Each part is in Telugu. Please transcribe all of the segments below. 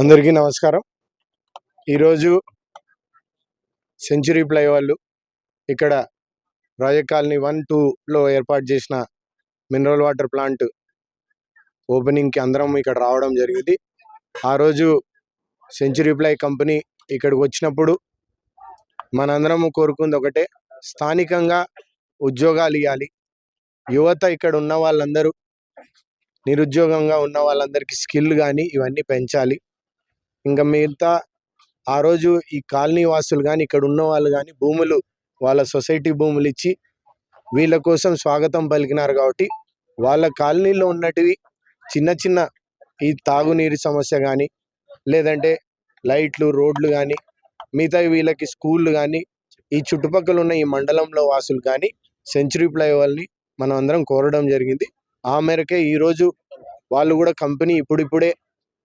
అందరికీ నమస్కారం. ఈరోజు సెంచరీ ప్లై వాళ్ళు ఇక్కడ ప్రాజెక్ట్ కాలనీ 1-2లో ఏర్పాటు చేసిన మినరల్ వాటర్ ప్లాంట్ ఓపెనింగ్కి అందరం ఇక్కడ రావడం జరిగింది. ఆ రోజు సెంచరీ ప్లై కంపెనీ ఇక్కడికి వచ్చినప్పుడు మనందరం కోరుకుంది ఒకటే, స్థానికంగా ఉద్యోగాలు ఇవ్వాలి. యువత ఇక్కడ ఉన్న వాళ్ళందరూ నిరుద్యోగంగా ఉన్న వాళ్ళందరికీ స్కిల్ కానీ ఇవన్నీ పెంచాలి. ఇంకా మిగతా ఆ రోజు ఈ కాలనీ వాసులు కానీ ఇక్కడ ఉన్న వాళ్ళు కానీ భూములు వాళ్ళ సొసైటీ భూములు ఇచ్చి వీళ్ళ కోసం స్వాగతం పలికినారు. కాబట్టి వాళ్ళ కాలనీలో ఉన్నటివి చిన్న చిన్న ఈ తాగునీరు సమస్య కానీ లేదంటే లైట్లు రోడ్లు కానీ మిగతా వీళ్ళకి స్కూళ్ళు కానీ ఈ చుట్టుపక్కల ఉన్న ఈ మండలంలో వాసులు కానీ సెంచరీ ప్లై వాళ్ళని మనం అందరం కోరడం జరిగింది. ఆ మేరకే ఈరోజు వాళ్ళు కూడా కంపెనీ ఇప్పుడిప్పుడే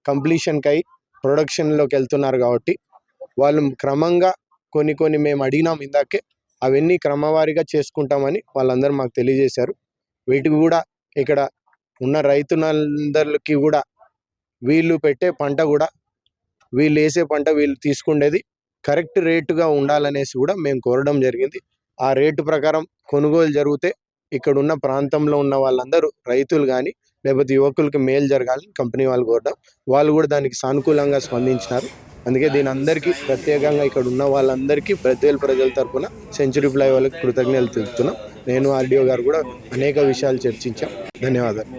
కంప్లీషన్కి అయి ప్రొడక్షన్లోకి వెళ్తున్నారు. కాబట్టి వాళ్ళు క్రమంగా కొన్ని మేము అడిగినాం ఇందాకే, అవన్నీ క్రమవారీగా చేసుకుంటామని వాళ్ళందరూ మాకు తెలియజేశారు. వీటికి కూడా ఇక్కడ ఉన్న రైతులందరికీ కూడా వీళ్ళు పెట్టే పంట కూడా వీళ్ళు వేసే పంట వీళ్ళు తీసుకునేది కరెక్ట్ రేటుగా ఉండాలనేసి కూడా మేము కోరడం జరిగింది. ఆ రేటు ప్రకారం కొనుగోలు జరిగితే ఇక్కడ ఉన్న ప్రాంతంలో ఉన్న వాళ్ళందరూ రైతులు కానీ లేకపోతే యువకులకి మేలు జరగాలని కంపెనీ వాళ్ళు కోరడం, వాళ్ళు కూడా దానికి సానుకూలంగా స్పందించినారు. అందుకే దీని అందరికీ ప్రత్యేకంగా ఇక్కడ ఉన్న వాళ్ళందరికీ ప్రజల తరఫున సెంచరీ ప్లై వాళ్ళకి కృతజ్ఞతలు తెలుపుతున్నాం. నేను ఆర్డీఓ గారు కూడా అనేక విషయాలు చర్చించాం. ధన్యవాదాలు.